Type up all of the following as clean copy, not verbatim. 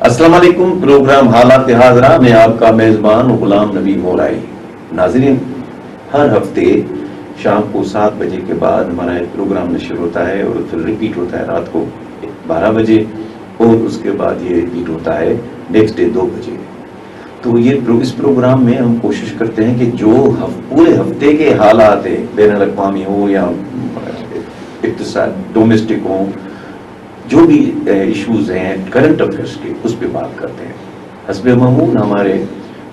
السلام علیکم، پروگرام حالات حاضرہ میں آپ کا میزبان غلام نبی مولائی۔ ناظرین، ہر ہفتے شام کو 7 بجے کے بعد ہمارا ایک پروگرام نشر ہوتا ہے اور پھر ریپیٹ ہوتا ہے رات کو 12 بجے، اور اس کے بعد یہ ریپیٹ ہوتا ہے نیکسٹ ڈے 2 بجے۔ تو یہ اس پروگرام میں ہم کوشش کرتے ہیں کہ جو پورے ہفتے کے حالات ہیں، بین الاقوامی ہوں یا اقتصاد ڈومیسٹک ہوں، جو بھی ایشوز ہیں کرنٹ افیئرس کے، اس پہ بات کرتے ہیں۔ حسب معمول ہمارے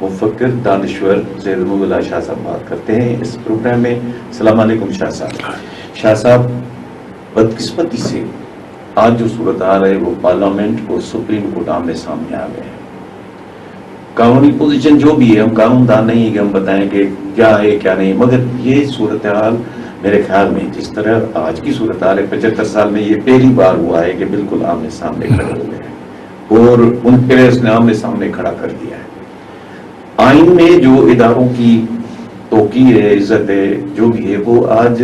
مفکر دانشور زید اللہ شاہ صاحب بات کرتے ہیں اس پروگرام میں۔ السلام علیکم شاہ صاحب۔ شاہ صاحب، بدقسمتی سے آج جو صورتحال ہے وہ پارلیمنٹ اور سپریم کورٹ آمنے سامنے آ گئے ہیں۔ قانونی پوزیشن جو بھی ہے، ہم قانون دان نہیں کہ ہم بتائیں کہ کیا ہے کیا نہیں، مگر یہ صورتحال میرے خیال میں جس طرح آج کی صورتحال ہے، 75 سال میں یہ پہلی بار ہوا ہے کہ بالکل آمنے سامنے کھڑے ہو گئے ہیں اور ان پلیئرس نے آمنے سامنے کھڑا کر دیا ہے۔ آئین میں جو اداروں کی توقیر ہے، عزت ہے، جو بھی ہے، وہ آج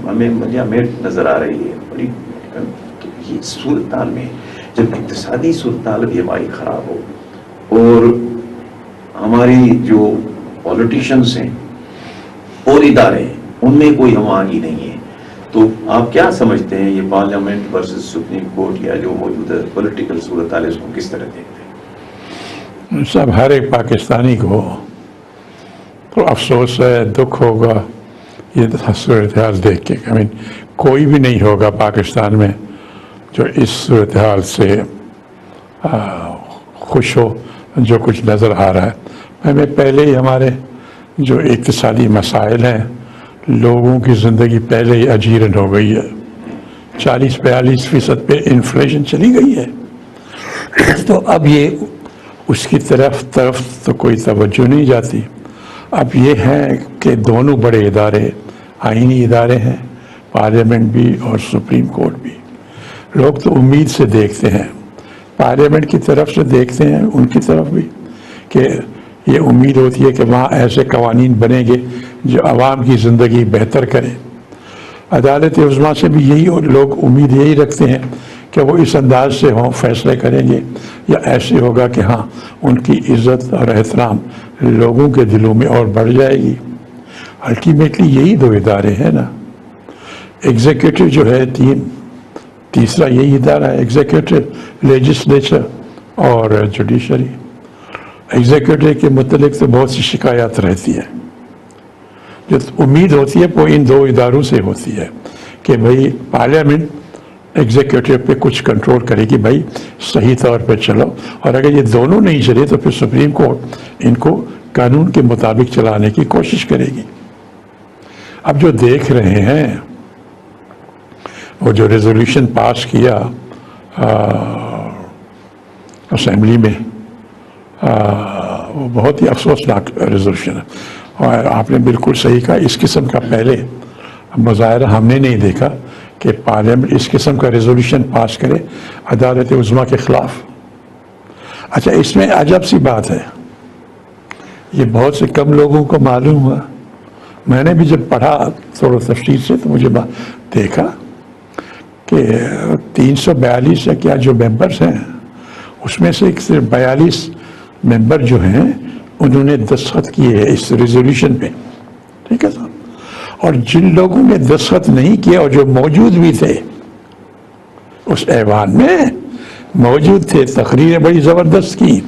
ہمیں نظر آ رہی ہے۔ بڑی یہ صورتحال میں جب اقتصادی صورتحال بھی ہماری خراب ہو اور ہماری جو پولیٹیشنز ہیں اور ادارے ہیں ان میں کوئی ہم آہنگی نہیں ہے، تو آپ کیا سمجھتے ہیں یہ پارلیمنٹ ورسز سپریم کورٹ یا جو موجودہ پولیٹیکل صورتحال ہے اس کو کس طرح دیکھتے ہیں؟ سب ہر ایک پاکستانی کو تو افسوس ہے، دکھ ہوگا یہ صورتحال دیکھ کے۔ کوئی بھی نہیں ہوگا پاکستان میں جو اس صورتحال سے خوش ہو جو کچھ نظر آ رہا ہے۔ ہمیں پہلے ہی ہمارے جو اقتصادی مسائل ہیں، لوگوں کی زندگی پہلے ہی اجیرن ہو گئی ہے، 40-42% پہ انفلیشن چلی گئی ہے، تو اب یہ اس کی طرف تو کوئی توجہ نہیں جاتی۔ اب یہ ہے کہ دونوں بڑے ادارے آئینی ادارے ہیں، پارلیمنٹ بھی اور سپریم کورٹ بھی۔ لوگ تو امید سے دیکھتے ہیں، پارلیمنٹ کی طرف سے دیکھتے ہیں، ان کی طرف بھی، کہ یہ امید ہوتی ہے کہ وہاں ایسے قوانین بنیں گے جو عوام کی زندگی بہتر کریں۔ عدالت عظمیٰ سے بھی یہی لوگ امید یہی رکھتے ہیں کہ وہ اس انداز سے ہوں فیصلے کریں گے، یا ایسے ہوگا کہ ہاں ان کی عزت اور احترام لوگوں کے دلوں میں اور بڑھ جائے گی۔ الٹیمیٹلی یہی دو ادارے ہیں نا، ایگزیکٹو جو ہے تیسرا یہی ادارہ ہے، ایگزیکٹو، لیجسلیچر اور جوڈیشری۔ ایگزیکٹو کے متعلق تو بہت سی شکایات رہتی ہے، جو امید ہوتی ہے وہ ان دو اداروں سے ہوتی ہے کہ بھئی پارلیمنٹ ایگزیکٹو پہ کچھ کنٹرول کرے گی، بھائی صحیح طور پہ چلو، اور اگر یہ دونوں نہیں چلے تو پھر سپریم کورٹ ان کو قانون کے مطابق چلانے کی کوشش کرے گی۔ اب جو دیکھ رہے ہیں، وہ جو ریزولوشن پاس کیا اسمبلی میں، وہ بہت ہی افسوسناک ریزولوشن ہے، اور آپ نے بالکل صحیح کہا، اس قسم کا پہلے مظاہرہ ہم نے نہیں دیکھا کہ پارلیمنٹ اس قسم کا ریزولوشن پاس کرے عدالت عظمیٰ کے خلاف۔ اچھا، اس میں عجب سی بات ہے، یہ بہت سے کم لوگوں کو معلوم ہوا، میں نے بھی جب پڑھا تھوڑا تفصیل سے تو مجھے دیکھا کہ 342 یا کیا جو ممبرز ہیں، اس میں سے صرف 42 ممبر جو ہیں انہوں نے دستخط کیے ہیں اس ریزولوشن پہ، ٹھیک ہے صاحب؟ اور جن لوگوں نے دستخط نہیں کیا اور جو موجود بھی تھے اس ایوان میں موجود تھے، تقریریں بڑی زبردست کی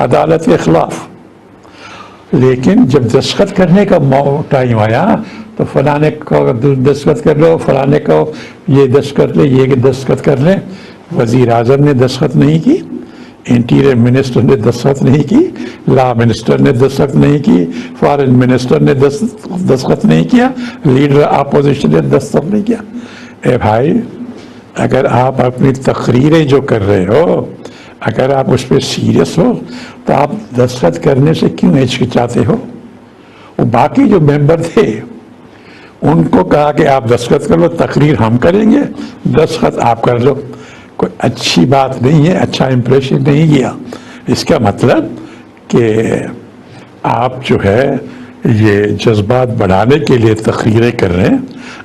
عدالت کے خلاف، لیکن جب دستخط کرنے کا ٹائم آیا تو فلانے کو دستخط کر لو، فلانے کو یہ دستخط لے، یہ دستخط کر لیں۔ وزیر اعظم نے دستخط نہیں کی، انٹیریئر منسٹر نے دستخط نہیں کی، لا منسٹر نے دستخط نہیں کی، فارن منسٹر نے دستخط نہیں کیا، لیڈر اپوزیشن نے دستخط نہیں کیا۔ اے بھائی، اگر آپ اپنی تقریریں جو کر رہے ہو، اگر آپ اس پہ سیریس ہو تو آپ دستخط کرنے سے کیوں ہچکچاتے ہو؟ وہ باقی جو ممبر تھے ان کو کہا کہ آپ دستخط کر لو، تقریر ہم کریں گے، دستخط آپ کر لو۔ کوئی اچھی بات نہیں ہے، اچھا امپریشن نہیں کیا۔ اس کا مطلب کہ آپ جو ہے یہ جذبات بڑھانے کے لیے تقریریں کر رہے ہیں،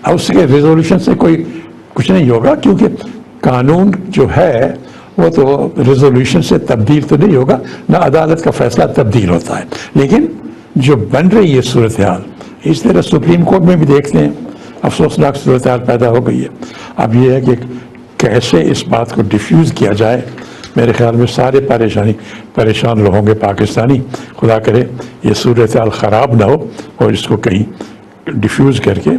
اب اس کے ریزولوشن سے کوئی کچھ نہیں ہوگا، کیونکہ قانون جو ہے وہ تو ریزولوشن سے تبدیل تو نہیں ہوگا، نہ عدالت کا فیصلہ تبدیل ہوتا ہے، لیکن جو بن رہی ہے صورتحال اس طرح سپریم کورٹ میں بھی دیکھتے ہیں، افسوسناک صورتحال پیدا ہو گئی ہے۔ اب یہ ہے کہ کیسے اس بات کو ڈیفیوز کیا جائے، میرے خیال میں سارے پریشان لوگ ہوں گے پاکستانی، خدا کرے یہ صورتحال خراب نہ ہو اور اس کو کہیں ڈیفیوز کر کے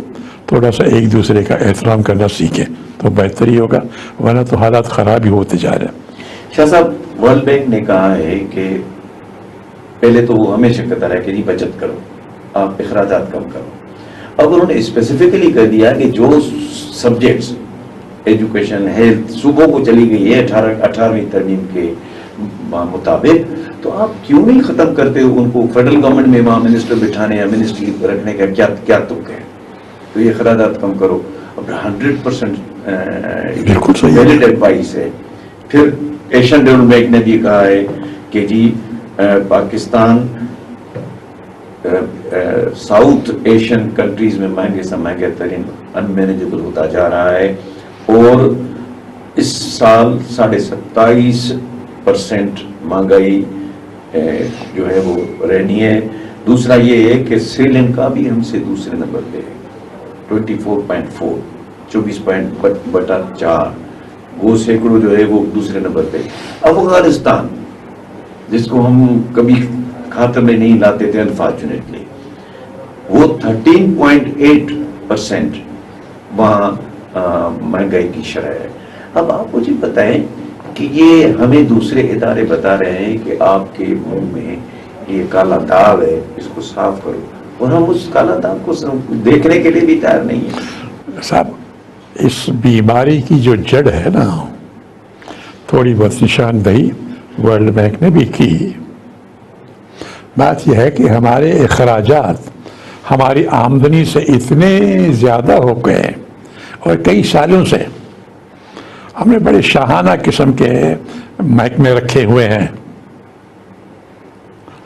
تھوڑا سا ایک دوسرے کا احترام کرنا سیکھیں تو بہتر ہی ہوگا، ورنہ تو حالات خراب ہی ہوتے جا رہے ہیں۔ شاہ صاحب، ورلڈ بینک نے کہا ہے کہ پہلے تو وہ ہمیشہ کہتا رہا کہ نہیں بچت کرو، آپ اخراجات کم کرو۔ اب انہوں نے اسپیسیفکلی کہہ دیا کہ جو سبجیکٹس ایجوکیشن، ہیلتھ صوبوں کو چلی گئی ہے 18ویں ترمیم کے مطابق، تو آپ کیوں نہیں ختم کرتے ہو ان کو؟ فیڈرل گورنمنٹ میں وہاں منسٹر بٹھانے یا منسٹری رکھنے کا کیا تک ہے؟ تو یہ اخراجات کم کرو۔ اب 100% بالکل صحیح ویلڈ ایڈوائس ہے۔ پھر ایشین ڈیولپمنٹ بینک نے بھی کہا ہے کہ جی پاکستان ساؤتھ ایشین کنٹریز میں مہنگے سے مہنگے ترین ان مینیجبل ہوتا جا رہا ہے، اور اس سال 27.5% مہنگائی جو ہے وہ رہنی ہے۔ دوسرا یہ ہے کہ سری لنکا بھی ہم سے دوسرے نمبر پہ ہے، 24.4، 24.4، وہ سینکڑوں جو ہے وہ دوسرے نمبر پہ۔ افغانستان جس کو ہم کبھی خاطر میں نہیں لاتے تھے انفارچونیٹلی، وہ 13.8% وہاں مہنگائی کی شرح ہے۔ اب آپ مجھے بتائیں کہ یہ ہمیں دوسرے ادارے بتا رہے ہیں کہ آپ کے منہ میں یہ کالا داغ ہے، اس کو صاف کرو، اور ہم اس کالا داغ کو دیکھنے کے لیے بھی تیار نہیں ہیں۔ صاحب، اس بیماری کی جو جڑ ہے نا، تھوڑی بہت نشاندہی ورلڈ بینک نے بھی کی۔ بات یہ ہے کہ ہمارے اخراجات ہماری آمدنی سے اتنے زیادہ ہو گئے، اور کئی سالوں سے ہم نے بڑے شاہانہ قسم کے محکمے رکھے ہوئے ہیں،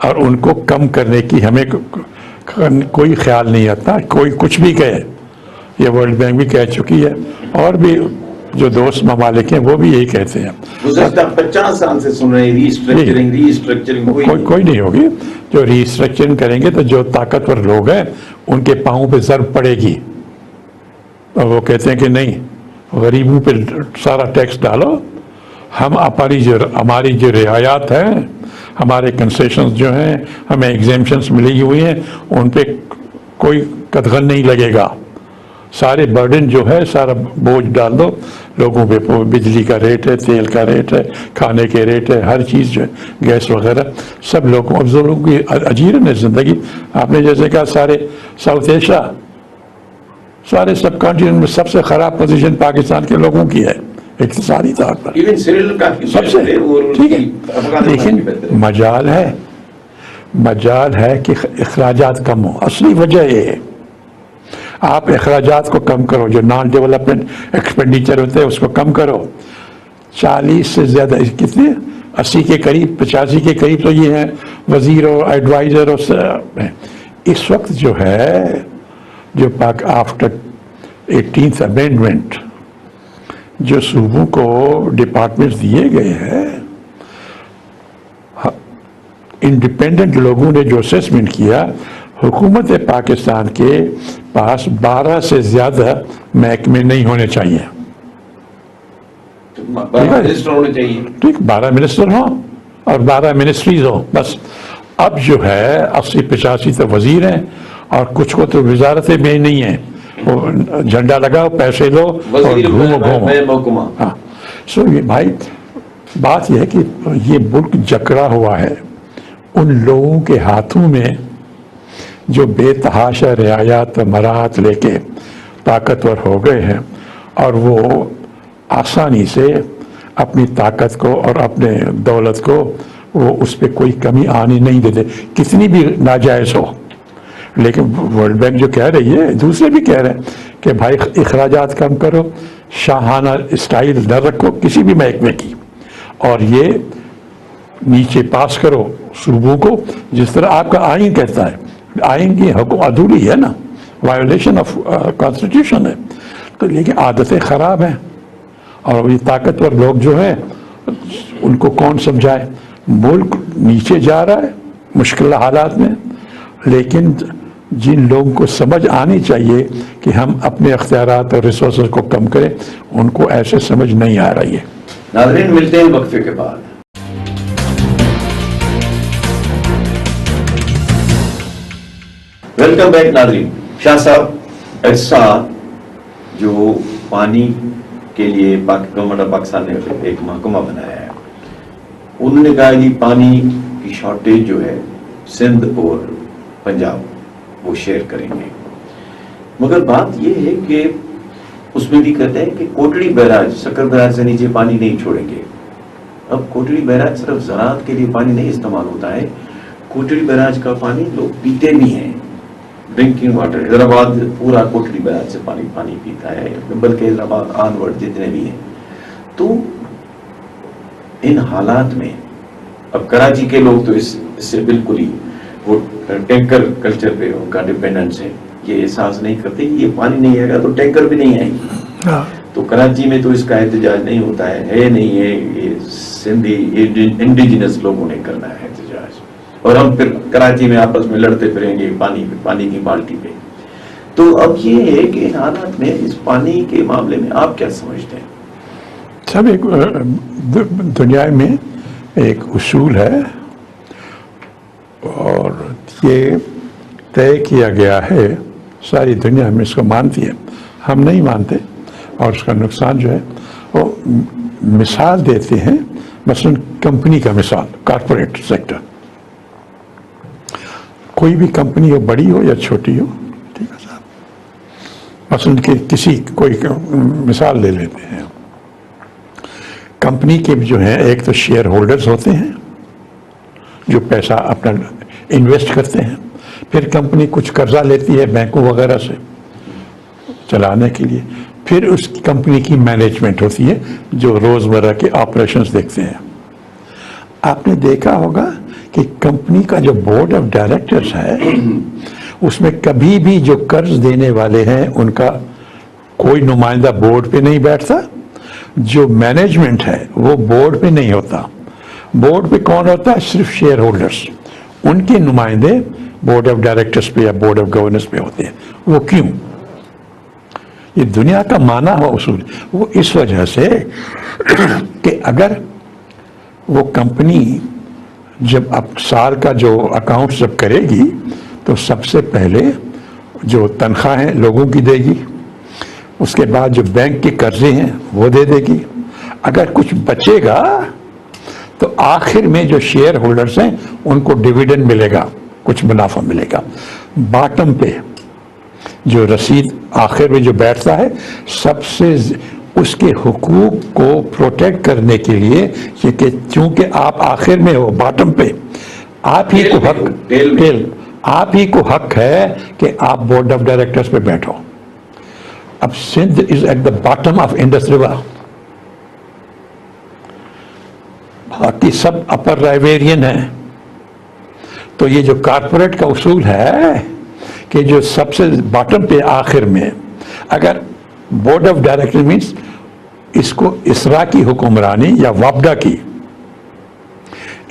اور ان کو کم کرنے کی ہمیں کوئی خیال نہیں آتا، کوئی کچھ بھی کہے۔ یہ ورلڈ بینک بھی کہہ چکی ہے، اور بھی جو دوست ممالک ہیں وہ بھی یہی کہتے ہیں۔ گزشتہ 50 سال سے سن رہے ہیں ریسٹرکچرنگ کوئی نہیں ہوگی۔ جو ریسٹرکچرنگ کریں گے تو جو طاقتور لوگ ہیں ان کے پاؤں پہ ضرب پڑے گی، اور وہ کہتے ہیں کہ نہیں، غریبوں پہ سارا ٹیکس ڈالو، ہماری جو رعایات ہیں، ہمارے کنسیشنز جو ہیں، ہمیں ایگزیمشنز ملی ہوئی ہیں، ان پہ کوئی قدغن نہیں لگے گا، سارے برڈن جو ہے سارا بوجھ ڈال دو لوگوں پہ۔ بجلی کا ریٹ ہے، تیل کا ریٹ ہے، کھانے کے ریٹ ہے، ہر چیز جو ہے، گیس وغیرہ، سب لوگوں اب لوگوں کی اجیرن ہے زندگی۔ آپ نے جیسے کہا سارے ساؤتھ ایشیا، سارے سب کانٹیننٹ میں سب سے خراب پوزیشن پاکستان کے لوگوں کی ہے اقتصادی طور پر، سب سے ٹھیک ہے۔ لیکن مجال ہے کہ اخراجات کم ہو۔ اصلی وجہ یہ ہے، آپ اخراجات کو کم کرو، جو نان ڈیولپمنٹ ایکسپینڈیچر ہوتے ہیں اس کو کم کرو۔ 40 سے زیادہ، کتنے 80 کے قریب، 85 کے قریب تو یہ ہیں وزیر اور ایڈوائزر، اس وقت جو ہے جو آفٹر 18th امینڈمنٹ جو صوبوں کو ڈپارٹمنٹس دیے گئے ہیں، انڈیپینڈنٹ لوگوں نے جو اسیسمنٹ کیا، حکومت پاکستان کے پاس 12 سے زیادہ محکمے نہیں ہونے چاہیے۔ 12 منسٹر ہونے چاہیے، ٹھیک، 12 منسٹر ہوں اور 12 منسٹریز ہوں بس۔ اب جو ہے 80-85 تو وزیر ہیں، اور کچھ کو تو وزارتیں بھی نہیں ہیں، وہ جھنڈا لگاؤ، پیسے لو اور گھومو۔ ہاں، سو یہ بھائی بات یہ ہے کہ یہ ملک جکڑا ہوا ہے ان لوگوں کے ہاتھوں میں جو بے تحاشا رعایات مراعات لے کے طاقتور ہو گئے ہیں، اور وہ آسانی سے اپنی طاقت کو اور اپنے دولت کو وہ اس پہ کوئی کمی آنے نہیں دیتے، کتنی بھی ناجائز ہو۔ لیکن ورلڈ بینک جو کہہ رہی ہے، دوسرے بھی کہہ رہے ہیں کہ بھائی اخراجات کم کرو، شاہانہ اسٹائل نہ رکھو کسی بھی محکمے کی، اور یہ نیچے پاس کرو صوبوں کو، جس طرح آپ کا آئین کہتا ہے۔ آئین کی حکم ادھوری ہے نا، وائلیشن آف کانسٹیٹیوشن ہے، تو لیکن عادتیں خراب ہیں، اور یہ طاقتور لوگ جو ہیں ان کو کون سمجھائے؟ ملک نیچے جا رہا ہے مشکل حالات میں، لیکن جن لوگوں کو سمجھ آنی چاہیے کہ ہم اپنے اختیارات اور ریسورسز کو کم کریں، ان کو ایسے سمجھ نہیں آ رہی ہے۔ ناظرین، ملتے ہیں وقفے کے بعد۔ ویلکم بیک ناظرین۔ شاہ صاحب، ایسا جو پانی کے لیے گورنمنٹ آف پاکستان نے ایک محکمہ بنایا ہے، انہوں نے کہا کہ پانی کی شارٹیج جو ہے سندھ اور پنجاب وہ شیئر کریں گے، مگر بات یہ ہے کہ اس میں بھی کہتے ہیں کہ کوٹڑی بیراج، سکر بیراج سے نیچے پانی نہیں چھوڑیں گے۔ اب کوٹڑی بیراج صرف زراعت کے لیے پانی نہیں استعمال ہوتا ہے، کوٹڑی بیراج کا پانی لوگ پیتے بھی ہیں، ڈرنکنگ واٹر۔ حیدرآباد پورا کوٹڑی بیراج سے پانی پیتا ہے، بلکہ حیدرآباد آنورڈ جتنے بھی ہیں۔ تو ان حالات میں اب کراچی کے لوگ تو اس سے بالکل ہی وہ ٹینکر کلچر پہ ان کا ڈیپینڈنس ہے، یہ احساس نہیں کرتے کہ یہ پانی نہیں آئے گا تو ٹینکر بھی نہیں آئیں گے۔ تو کراچی میں تو اس کا احتجاج نہیں ہوتا ہے نہیں ہے، یہ سندھی انڈیجنس لوگوں نے کرنا ہے احتجاج، اور ہم پھر کراچی میں آپس میں لڑتے پھریں گے پانی کی بالٹی پہ۔ تو اب یہ ہے کہ ان حالات میں اس پانی کے معاملے میں آپ کیا سمجھتے ہیں؟ سب ایک دنیا میں ایک اصول ہے اور یہ طے کیا گیا ہے، ساری دنیا ہم اس کو مانتی ہے، ہم نہیں مانتے، اور اس کا نقصان جو ہے وہ مثال دیتے ہیں، مثلا کمپنی کا مثال، کارپوریٹ سیکٹر، کوئی بھی کمپنی ہو، بڑی ہو یا چھوٹی ہو، ٹھیک ہے صاحب، مثلا کوئی مثال لے لیتے ہیں، کمپنی کے جو ہیں ایک تو شیئر ہولڈرز ہوتے ہیں جو پیسہ اپنا انویسٹ کرتے ہیں، پھر کمپنی کچھ قرضہ لیتی ہے بینکوں وغیرہ سے چلانے کے لیے، پھر اس کمپنی کی مینجمنٹ ہوتی ہے جو روزمرہ کے آپریشنز دیکھتے ہیں۔ آپ نے دیکھا ہوگا کہ کمپنی کا جو بورڈ آف ڈائریکٹرز ہے اس میں کبھی بھی جو قرض دینے والے ہیں ان کا کوئی نمائندہ بورڈ پہ نہیں بیٹھتا، جو مینجمنٹ ہے وہ بورڈ پہ نہیں ہوتا، بورڈ پہ کون ہوتا ہے؟ صرف شیئر ہولڈرز، ان کے نمائندے بورڈ آف ڈائریکٹرز پہ یا بورڈ آف گورننس پہ ہوتے ہیں۔ وہ کیوں؟ یہ دنیا کا مانا ہوا اصول، وہ اس وجہ سے کہ اگر وہ کمپنی جب اب سال کا جو اکاؤنٹ جب کرے گی تو سب سے پہلے جو تنخواہیں لوگوں کی دے گی، اس کے بعد جو بینک کے قرضے ہیں وہ دے دے گی، اگر کچھ بچے گا تو آخر میں جو شیئر ہولڈرز ہیں ان کو ڈیویڈنڈ ملے گا، کچھ منافع ملے گا۔ باٹم پہ جو رسید آخر میں جو بیٹھتا ہے، سب سے اس کے حقوق کو پروٹیکٹ کرنے کے لیے، کہ چونکہ آپ آخر میں ہو، باٹم پہ، آپ ہی کو حق ہے کہ آپ بورڈ آف ڈائریکٹرز پہ بیٹھو۔ اب Sindh is at the bottom of Indus river, باقی سب اپر رائیویرین ہیں۔ تو یہ جو کارپوریٹ کا اصول ہے کہ جو سب سے باٹم پہ آخر میں، اگر بورڈ آف ڈائریکٹر مینس اس کو اسرا کی حکمرانی یا وابڈا کی،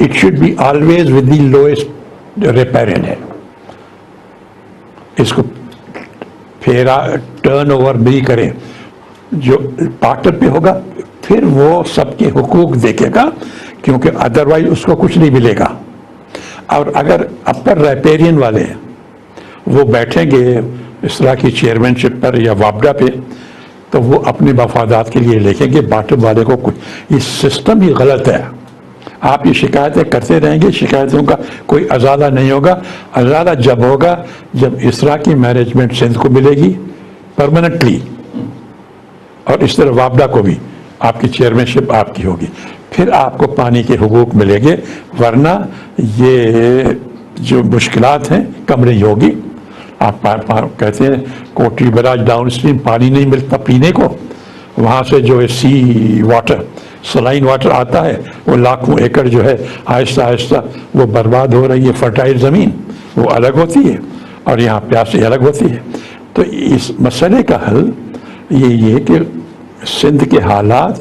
it should be always with the lowest riparian ہے، اس کو پھیرا ٹرن اوور بھی کریں، جو پارٹنر پہ ہوگا پھر وہ سب کے حقوق دیکھے گا، کیونکہ ادروائز اس کو کچھ نہیں ملے گا۔ اور اگر اپر ریپیرین والے وہ بیٹھیں گے اسرا کی چیئرمین شپ پر یا وابڈا پہ، تو وہ اپنے مفادات کے لیے لکھیں گے، باٹم والے کو کچھ۔ یہ سسٹم ہی غلط ہے۔ آپ یہ شکایتیں کرتے رہیں گے، شکایتوں کا کوئی ازالہ نہیں ہوگا۔ ازالہ جب ہوگا جب اسرا کی مینجمنٹ سندھ کو ملے گی پرماننٹلی، اور اس طرح وابڈا کو بھی آپ کی چیئرمین شپ آپ کی ہوگی، پھر آپ کو پانی کے حقوق ملیں گے، ورنہ یہ جو مشکلات ہیں کم نہیں ہوگی۔ آپ کہتے ہیں کوٹری براج ڈاؤن اسٹریم پانی نہیں ملتا پینے کو، وہاں سے جو ہے سی واٹر، سلائن واٹر آتا ہے، وہ لاکھوں ایکڑ جو ہے آہستہ آہستہ وہ برباد ہو رہی ہے، فرٹائل زمین وہ الگ ہوتی ہے اور یہاں پیاسی الگ ہوتی ہے۔ تو اس مسئلے کا حل یہ کہ سندھ کے حالات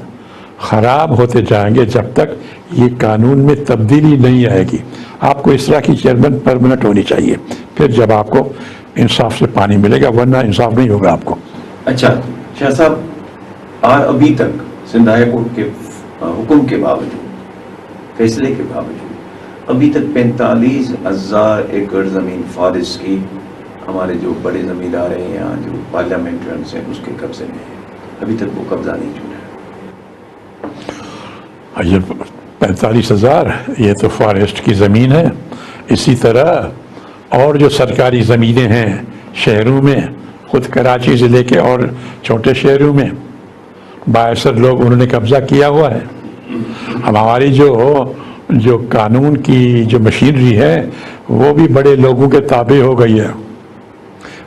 خراب ہوتے جائیں گے جب تک یہ قانون میں تبدیلی نہیں آئے گی. آپ کو اس طرح کی چیئرمین پرمنٹ ہونی چاہیے, پھر جب آپ کو انصاف سے پانی ملے گا, ورنہ انصاف نہیں ہوگا آپ کو. اچھا شاہ صاحب, اور ابھی تک سندھ ہائی کورٹ کے حکم کے باوجود, فیصلے کے باوجود ابھی تک 45,000 ایکڑ زمین فارسٹ کی ہمارے جو بڑے زمیندار ہیں یہاں جو پارلیمنٹرینس ہیں اس کے قبضے میں ہے, ابھی تک وہ قبضہ نہیں چھوڑا. یہ 45,000 یہ تو فارسٹ کی زمین ہے. اسی طرح اور جو سرکاری زمینیں ہیں شہروں میں, خود کراچی ضلع کے اور چھوٹے شہروں میں بااثر لوگ انہوں نے قبضہ کیا ہوا ہے. ہماری جو قانون کی جو مشینری ہے وہ بھی بڑے لوگوں کے تابع ہو گئی ہے.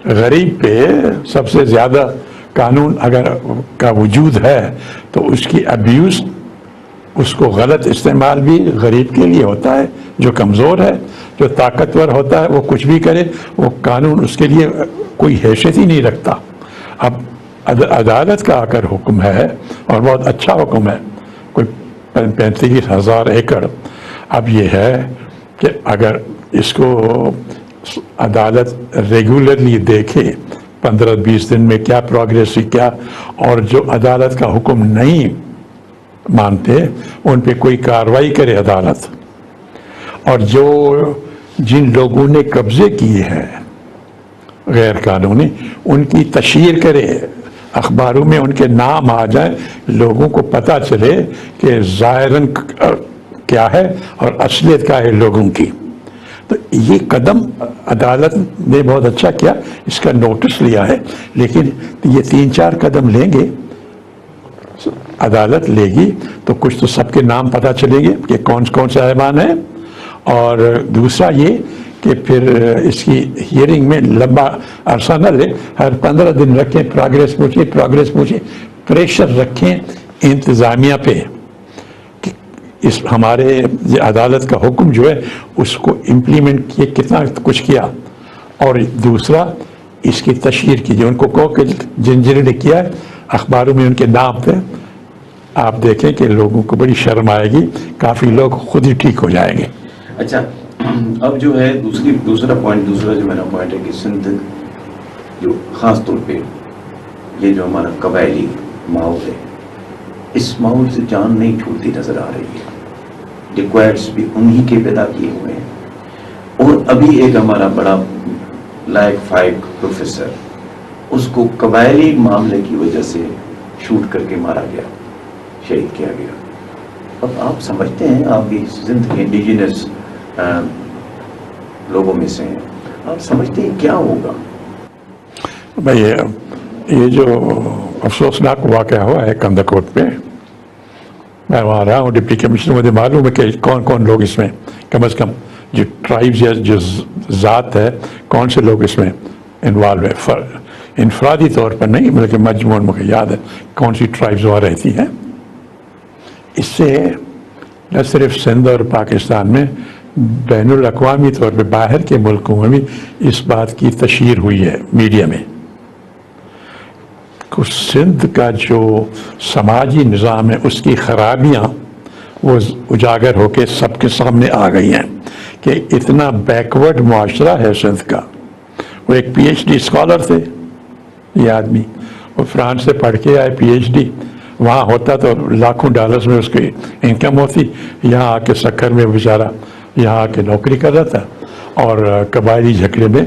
غریب پہ سب سے زیادہ قانون اگر کا وجود ہے تو اس کی ابیوز, اس کو غلط استعمال بھی غریب کے لیے ہوتا ہے. جو کمزور ہے, جو طاقتور ہوتا ہے, وہ کچھ بھی کرے, وہ قانون اس کے لیے کوئی حیثیت ہی نہیں رکھتا. اب عدالت کا اگر حکم ہے اور بہت اچھا حکم ہے, کوئی 35,000 ایکڑ, اب یہ ہے کہ اگر اس کو عدالت ریگولرلی دیکھے 15-20 دن میں کیا پروگریس ہوئی کیا, اور جو عدالت کا حکم نہیں مانتے ان پہ کوئی کارروائی کرے عدالت, اور جن لوگوں نے قبضے کیے ہیں غیر قانونی ان کی تشہیر کرے, اخباروں میں ان کے نام آ جائیں, لوگوں کو پتہ چلے کہ ظاہراً کیا ہے اور اصلیت کیا ہے لوگوں کی. تو یہ قدم عدالت نے بہت اچھا کیا, اس کا نوٹس لیا ہے. لیکن یہ 3-4 قدم لیں گے, عدالت لے گی تو کچھ تو سب کے نام پتہ چلیں گے کہ کون کون سے ایوان ہیں, اور دوسرا یہ کہ پھر اس کی ہیئرنگ میں لمبا عرصہ نہ لے, ہر 15 دن رکھیں, پروگریس پوچھیں, پریشر رکھیں انتظامیہ پہ کہ اس ہمارے عدالت کا حکم جو ہے اس کو امپلیمنٹ کیے, کتنا کچھ کیا. اور دوسرا اس کی تشہیر کیجیے, ان کو کہو کہ جن نے کیا ہے اخباروں میں ان کے نام تھے. آپ دیکھیں کہ لوگوں کو بڑی شرم آئے گی, کافی لوگ خود ہی ٹھیک ہو جائیں گے. اچھا, اب جو ہے دوسرا جو میرا پوائنٹ ہے کہ سندھ جو خاص طور پہ یہ جو ہمارا قبائلی ماحول ہے, اس ماحول سے جان نہیں چھوٹتی نظر آ رہی ہے. ریکوائرڈس بھی انہی کے پیدا کیے ہوئے ہیں. اور ابھی ایک ہمارا بڑا لائق فائق پروفیسر, اس کو قبائلی معاملے کی وجہ سے شوٹ کر کے مارا گیا, شہید کیا گیا. اب آپ سمجھتے ہیں, آپ بھی سندھ کے انڈیجنس لوگوں میں سے ہیں, آپ سمجھتے ہیں کیا ہوگا؟ بھائی یہ جو افسوسناک واقعہ ہوا ہے کندکوٹ پہ, میں وہاں رہا ہوں ڈپٹی کمشنر, مجھے معلوم ہے کہ کون کون لوگ اس میں, کم از کم جو ٹرائبز یا جو ذات ہے کون سے لوگ اس میں انوالو ہے. انفرادی طور پر نہیں بلکہ مجموعاً مجھے یاد ہے کون سی ٹرائبز وہاں رہتی ہیں. اس سے نہ صرف سندھ اور پاکستان میں, بین الاقوامی طور پہ باہر کے ملکوں میں بھی اس بات کی تشہیر ہوئی ہے میڈیا میں. کچھ سندھ کا جو سماجی نظام ہے اس کی خرابیاں وہ اجاگر ہو کے سب کے سامنے آ گئی ہیں کہ اتنا بیکورڈ معاشرہ ہے سندھ کا. وہ ایک PhD اسکالر تھے یہ آدمی, وہ فرانس سے پڑھ کے آئے PhD, وہاں ہوتا تو لاکھوں ڈالرز میں اس کی انکم ہوتی. یہاں آ کے سکر میں بیچارہ یہاں آ کے نوکری کر رہا تھا اور قبائلی جھگڑے میں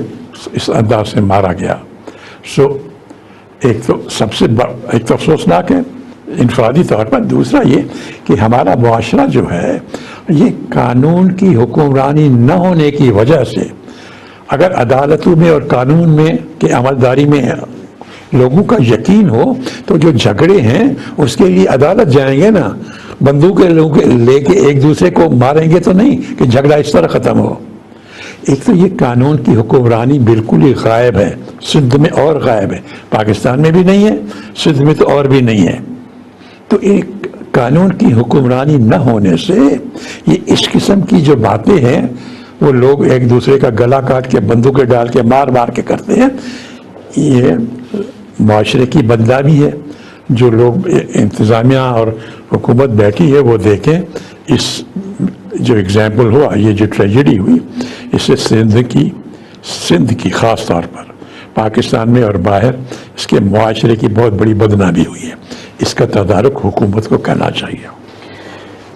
اس انداز سے مارا گیا. ایک تو افسوسناک ہے انفرادی طور پر. دوسرا یہ کہ ہمارا معاشرہ جو ہے یہ قانون کی حکمرانی نہ ہونے کی وجہ سے, اگر عدالتوں میں اور قانون میں کہ عملداری میں لوگوں کا یقین ہو تو جو جھگڑے ہیں اس کے لیے عدالت جائیں گے نا, بندوقیں لے کے ایک دوسرے کو ماریں گے تو نہیں کہ جھگڑا اس طرح ختم ہو. ایک تو یہ قانون کی حکمرانی بالکل ہی غائب ہے سندھ میں, اور غائب ہے پاکستان میں بھی نہیں ہے, سندھ میں تو اور بھی نہیں ہے. تو ایک قانون کی حکمرانی نہ ہونے سے یہ اس قسم کی جو باتیں ہیں وہ لوگ ایک دوسرے کا گلا کاٹ کے بندوقیں ڈال کے مار کے کرتے ہیں. یہ معاشرے کی بدنامی ہے. جو لوگ انتظامیہ اور حکومت بیٹھی ہے وہ دیکھیں اس جو اگزامپل ہوا، یہ جو ٹریجڈی ہوئی، اس سے سندھ کی خاص طور پر پاکستان میں اور باہر اس کے معاشرے کی بہت بڑی بدنامی ہوئی ہے. اس کا تدارک حکومت کو کرنا چاہیے.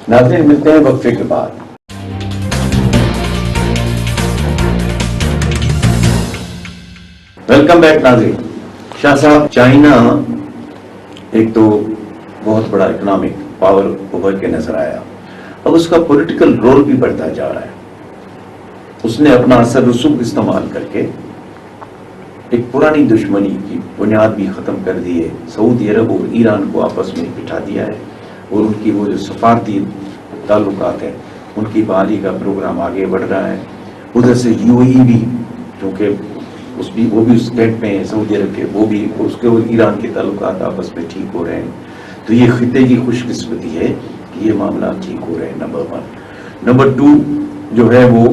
ناظرین ملتے ہیں وقفے کے بعد. ویلکم بیک ناظرین. شاہ صاحب، چائنا ایک تو بہت بڑا اکنامک پاور ابھر کے نظر آیا، اب اس کا پولیٹیکل رول بھی بڑھتا جا رہا ہے. اس نے اپنا اثر رسوخ استعمال کر کے ایک پرانی دشمنی کی بنیاد بھی ختم کر دی ہے. سعودی عرب اور ایران کو آپس میں بٹھا دیا ہے اور ان کی وہ جو سفارتی تعلقات ہیں ان کی بحالی کا پروگرام آگے بڑھ رہا ہے. ادھر سے UAE بھی، کیونکہ وہ بھی اس گیٹ میں ہے سعودی عرب کے، وہ بھی اس کے اور ایران کے تعلقات آپس میں ٹھیک ہو رہے ہیں. تو یہ خطے کی خوش قسمتی ہے کہ یہ معاملات ٹھیک ہو رہے ہیں. نمبر 1. نمبر 2 جو ہے وہ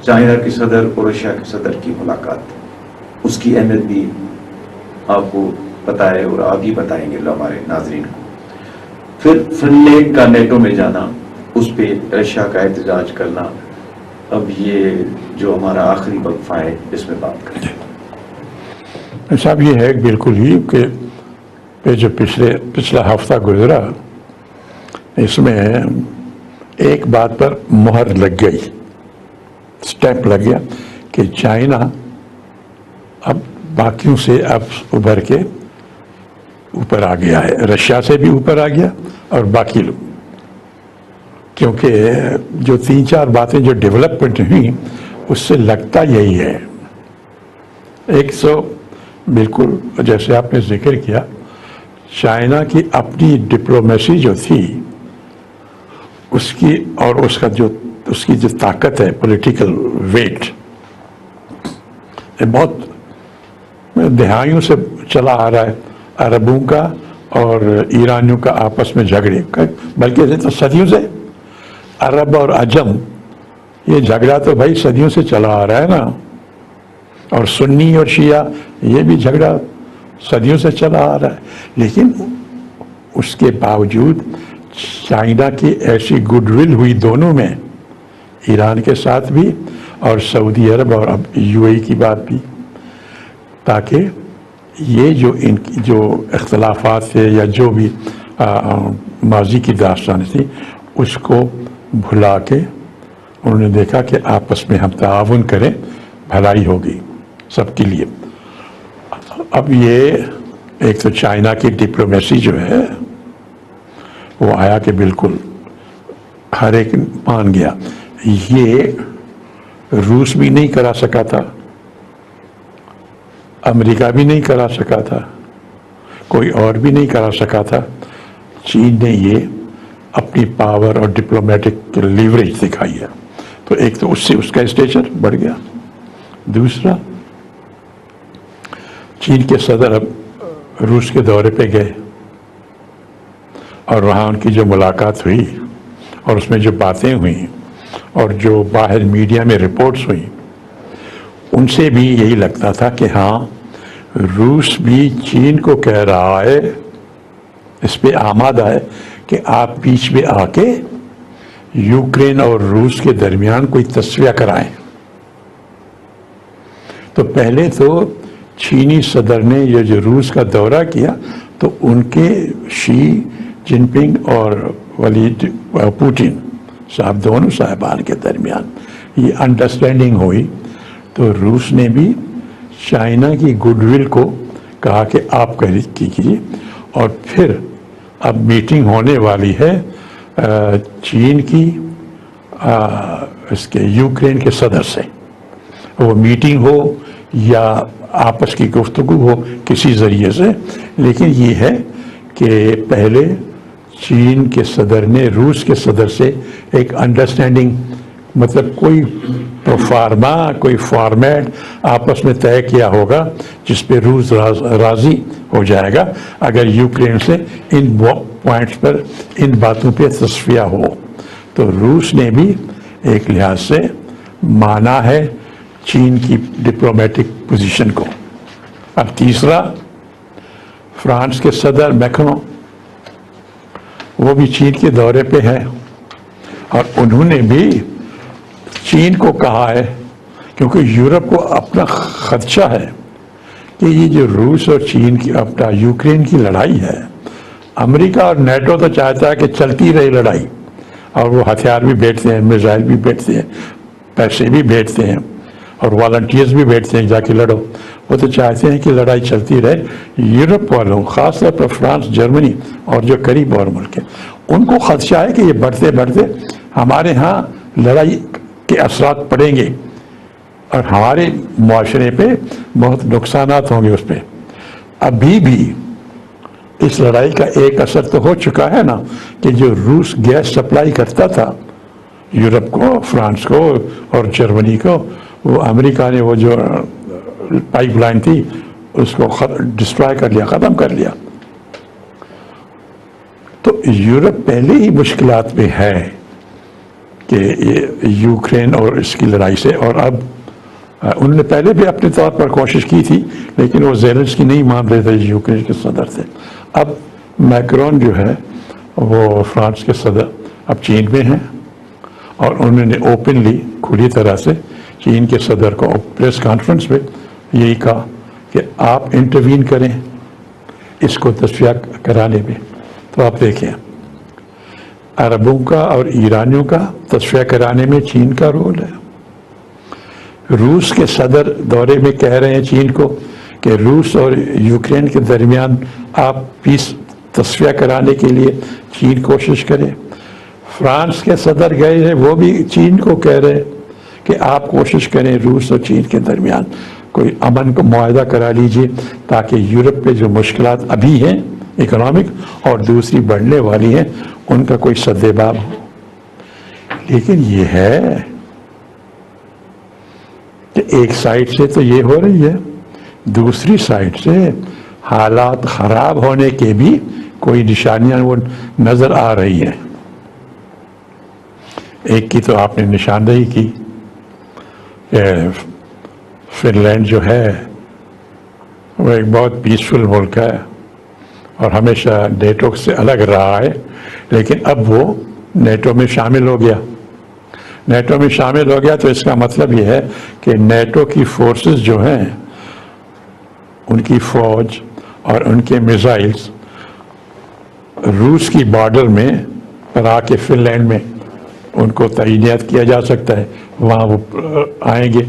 چائنا کے صدر اور رشیا کے صدر کی ملاقات، اس کی اہمیت بھی آپ کو پتا ہے اور آپ ہی بتائیں گے ہمارے ناظرین کو. پھر فن لینڈ کا نیٹو میں جانا، اس پہ رشیا کا احتجاج کرنا. اب یہ جو ہمارا آخری وقفہ ہے اس میں بات کریں. صاحب یہ ہے بالکل ہی کہ جو پچھلا ہفتہ گزرا اس میں ایک بات پر مہر لگ گئی، سٹیپ لگ گیا کہ چائنا اب باقیوں سے اب ابھر کے اوپر آ گیا ہے، رشیا سے بھی اوپر آ گیا اور باقی لوگ. کیونکہ جو 3-4 باتیں جو ڈیولپمنٹ ہوئی اس سے لگتا یہی ہے. ایک سو بالکل جیسے آپ نے ذکر کیا، چائنا کی اپنی ڈپلومیسی جو تھی اس کی اور اس کی جو طاقت ہے، پولیٹیکل ویٹ، بہت دہائیوں سے چلا آ رہا ہے. عربوں کا اور ایرانیوں کا آپس میں جھگڑے، بلکہ تو صدیوں سے عرب اور عجم یہ جھگڑا تو بھائی صدیوں سے چلا آ رہا ہے نا. اور سنی اور شیعہ یہ بھی جھگڑا صدیوں سے چلا آ رہا ہے. لیکن اس کے باوجود چائنا کی ایسی گڈ ول ہوئی دونوں میں، ایران کے ساتھ بھی اور سعودی عرب اور اب UAE کی بات بھی، تاکہ یہ جو اختلافات تھے یا جو بھی ماضی کی داستان تھی اس کو بھلا کے انہوں نے دیکھا کہ آپس میں ہم تعاون کریں، بھلائی ہوگی سب کے لیے. اب یہ ایک تو چائنا کی ڈپلومیسی جو ہے وہ آیا کہ بالکل ہر ایک مان گیا. یہ روس بھی نہیں کرا سکا تھا، امریکہ بھی نہیں کرا سکا تھا، کوئی اور بھی نہیں کرا سکا تھا. چین نے یہ اپنی پاور اور ڈپلومیٹک لیوریج دکھائی ہے. تو ایک تو اس سے اس کا اسٹیچر بڑھ گیا. دوسرا، چین کے صدر اب روس کے دورے پہ گئے اور وہاں ان کی جو ملاقات ہوئی اور اس میں جو باتیں ہوئیں اور جو باہر میڈیا میں رپورٹس ہوئیں، ان سے بھی یہی لگتا تھا کہ ہاں روس بھی چین کو کہہ رہا ہے، اس پہ آمادہ ہے کہ آپ بیچ میں آ کے یوکرین اور روس کے درمیان کوئی تسویہ کرائیں. تو پہلے تو چینی صدر نے یہ جو روس کا دورہ کیا تو ان کے شی جن پنگ اور پوٹن صاحب دونوں صاحبان کے درمیان یہ انڈرسٹینڈنگ ہوئی. تو روس نے بھی چائنا کی گڈ ول کو کہا کہ آپ کیجیے. اور پھر اب میٹنگ ہونے والی ہے چین کی اس کے یوکرین کے صدر سے. وہ میٹنگ ہو یا آپس کی گفتگو ہو کسی ذریعے سے، لیکن یہ ہے کہ پہلے چین کے صدر نے روس کے صدر سے ایک انڈرسٹینڈنگ، مطلب کوئی پروفارما، کوئی فارمیٹ آپس میں طے کیا ہوگا جس پہ روس راضی ہو جائے گا اگر یوکرین سے ان پوائنٹس پر، ان باتوں پہ تصفیہ ہو. تو روس نے بھی ایک لحاظ سے مانا ہے چین کی ڈپلومیٹک پوزیشن کو. اب تیسرا، فرانس کے صدر میکرون وہ بھی چین کے دورے پہ ہے، اور انہوں نے بھی چین کو کہا ہے، کیونکہ یورپ کو اپنا خدشہ ہے کہ یہ جو روس اور چین کی اپنا یوکرین کی لڑائی ہے، امریکہ اور نیٹو تو چاہتا ہے کہ چلتی رہے لڑائی، اور وہ ہتھیار بھی بیچتے ہیں، میزائل بھی بیچتے ہیں، پیسے بھی بیچتے ہیں، اور والنٹیئرز بھی بیٹھتے ہیں جا کے لڑو۔ وہ تو چاہتے ہیں کہ لڑائی چلتی رہے۔ یورپ والوں، خاص طور پر فرانس، جرمنی اور جو قریب اور ملک ہیں، ان کو خدشہ ہے کہ یہ بڑھتے بڑھتے ہمارے ہاں لڑائی کے اثرات پڑیں گے اور ہمارے معاشرے پہ بہت نقصانات ہوں گے اس پہ۔ ابھی بھی اس لڑائی کا ایک اثر تو ہو چکا ہے نا، کہ جو روس گیس سپلائی کرتا تھا یورپ کو، فرانس کو اور جرمنی کو، وہ امریکہ نے وہ جو پائپ لائن تھی اس کو ڈسٹرائے کر لیا، ختم کر لیا۔ تو یورپ پہلے ہی مشکلات میں ہے کہ یوکرین اور اس کی لڑائی سے، اور اب انہوں نے پہلے بھی اپنے طور پر کوشش کی تھی، لیکن وہ زیلنسکی نہیں مان رہے تھے یوکرین کے صدر سے۔ اب میکرون جو ہے وہ فرانس کے صدر اب چین میں ہیں، اور انہوں نے اوپنلی، کھلی طرح سے چین کے صدر کو پریس کانفرنس میں یہی کہا کہ آپ انٹروین کریں اس کو تصفیہ کرانے میں۔ تو آپ دیکھیں عربوں کا اور ایرانیوں کا تصفیہ کرانے میں چین کا رول ہے۔ روس کے صدر دورے میں کہہ رہے ہیں چین کو کہ روس اور یوکرین کے درمیان آپ پیس تصفیہ کرانے کے لیے چین کوشش کرے۔ فرانس کے صدر گئے ہیں، وہ بھی چین کو کہہ رہے ہیں کہ آپ کوشش کریں روس اور چین کے درمیان کوئی امن کو معاہدہ کرا لیجئے، تاکہ یورپ پہ جو مشکلات ابھی ہیں اکنامک اور دوسری بڑھنے والی ہیں ان کا کوئی سدباب ہو۔ لیکن یہ ہے کہ ایک سائڈ سے تو یہ ہو رہی ہے، دوسری سائڈ سے حالات خراب ہونے کے بھی کوئی نشانیاں وہ نظر آ رہی ہیں۔ ایک کی تو آپ نے نشاندہی کی کہ فن لینڈ جو ہے وہ ایک بہت پیسفل ملک ہے اور ہمیشہ نیٹو سے الگ رہا ہے، لیکن اب وہ نیٹو میں شامل ہو گیا۔ نیٹو میں شامل ہو گیا تو اس کا مطلب یہ ہے کہ نیٹو کی فورسز جو ہیں، ان کی فوج اور ان کے میزائلز روس کی بارڈر میں پر آ کے فن لینڈ میں ان کو تعینات کیا جا سکتا ہے، وہاں وہ آئیں گے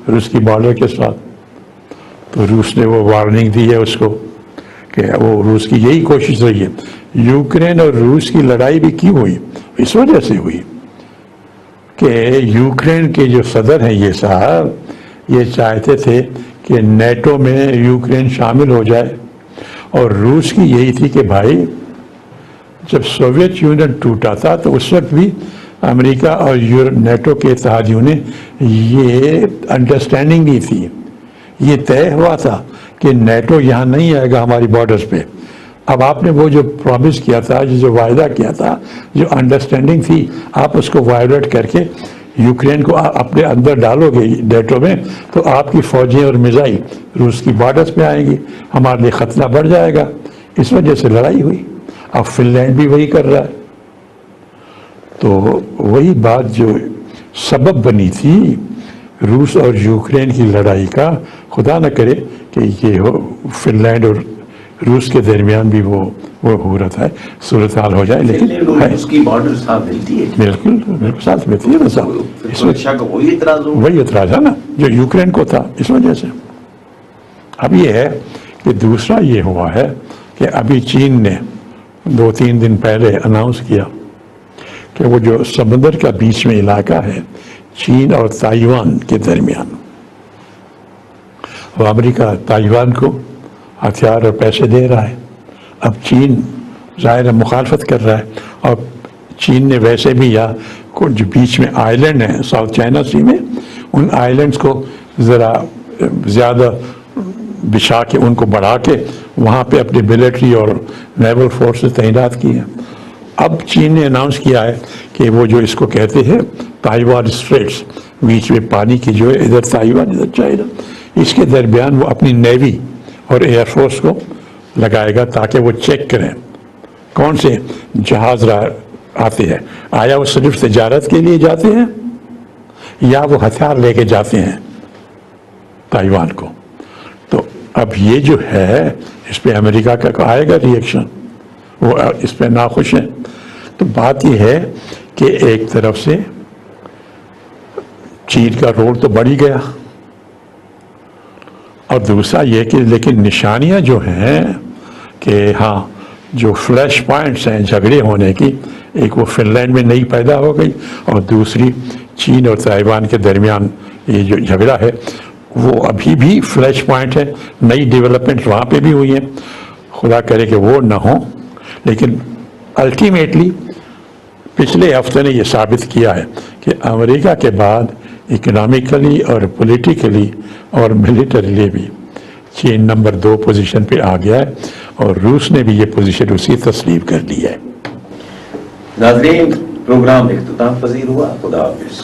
روس کی بارڈر کے ساتھ۔ تو روس نے وہ وارننگ دی ہے اس کو کہ وہ روس کی یہی کوشش رہی ہے۔ یوکرین اور روس کی لڑائی بھی کیوں ہوئی؟ اس وجہ سے ہوئی کہ یوکرین کے جو صدر ہیں یہ صاحب، یہ چاہتے تھے کہ نیٹو میں یوکرین شامل ہو جائے، اور روس کی یہی تھی کہ بھائی جب سوویت یونین ٹوٹا تھا تو اس وقت بھی امریکہ اور نیٹو کے اتحادیوں نے یہ انڈرسٹینڈنگ نہیں تھی، یہ طے ہوا تھا کہ نیٹو یہاں نہیں آئے گا ہماری بارڈرز پہ۔ اب آپ نے وہ جو پرومس کیا تھا، جو وعدہ کیا تھا، جو انڈرسٹینڈنگ تھی، آپ اس کو وائلیٹ کر کے یوکرین کو اپنے اندر ڈالو گے نیٹو میں، تو آپ کی فوجیں اور میزائل روس کی بارڈرز پہ آئیں گی، ہمارے لیے خطرہ بڑھ جائے گا۔ اس وجہ سے لڑائی ہوئی۔ اب فن لینڈ بھی وہی کر رہا ہے۔ تو وہی بات جو سبب بنی تھی روس اور یوکرین کی لڑائی کا، خدا نہ کرے کہ یہ فن لینڈ اور روس کے درمیان بھی وہ حورت ہے، صورتحال ہو جائے۔ لیکن اس کی بارڈر ساتھ ملتی ہے، بالکل ساتھ ملتی ہے نا صاحب، اس وجہ وہی اعتراض ہے نا جو یوکرین کو تھا، اس وجہ سے۔ اب یہ ہے کہ دوسرا یہ ہوا ہے کہ ابھی چین نے 2-3 دن پہلے اناؤنس کیا کہ وہ جو سمندر کا بیچ میں علاقہ ہے چین اور تائیوان کے درمیان، وہ امریکہ تائیوان کو ہتھیار اور پیسے دے رہا ہے۔ اب چین ظاہر مخالفت کر رہا ہے، اور چین نے ویسے بھی جو بیچ میں آئی لینڈ ہیں ساؤتھ چائنا سی میں، ان آئی لینڈس کو ذرا زیادہ بچھا کے، ان کو بڑھا کے وہاں پہ اپنی ملٹری اور نیول فورسز تعینات کی ہیں۔ اب چین نے اناؤنس کیا ہے کہ وہ جو اس کو کہتے ہیں تائیوان اسٹریٹس، بیچ میں پانی کی جو ہے، ادھر تائیوان ادھر چائنا، اس کے درمیان وہ اپنی نیوی اور ایئر فورس کو لگائے گا تاکہ وہ چیک کریں کون سے جہاز آتے ہیں؟ آیا وہ صرف تجارت کے لیے جاتے ہیں یا وہ ہتھیار لے کے جاتے ہیں تائیوان کو؟ تو اب یہ جو ہے اس پہ امریکہ کا آئے گا ری ایکشن، وہ اس پہ ناخوش ہیں۔ تو بات یہ ہے کہ ایک طرف سے چین کا رول تو بڑھ ہی گیا، اور دوسرا یہ کہ لیکن نشانیاں جو ہیں کہ ہاں جو فلیش پوائنٹس ہیں جھگڑے ہونے کی، ایک وہ فن لینڈ میں نئی پیدا ہو گئی، اور دوسری چین اور تائیوان کے درمیان یہ جو جھگڑا ہے وہ ابھی بھی فلیش پوائنٹ ہے، نئی ڈیولپمنٹ وہاں پہ بھی ہوئی ہیں، خدا کرے کہ وہ نہ ہوں۔ لیکن الٹیمیٹلی پچھلے ہفتے نے یہ ثابت کیا ہے کہ امریکہ کے بعد اکنامکلی اور پولیٹیکلی اور ملیٹریلی بھی چین نمبر 2 پوزیشن پہ آ گیا ہے، اور روس نے بھی یہ پوزیشن اسی تسلیم کر لی ہے۔ ناظرین، پروگرام اختتام پذیر ہوا۔ خدا حافظ۔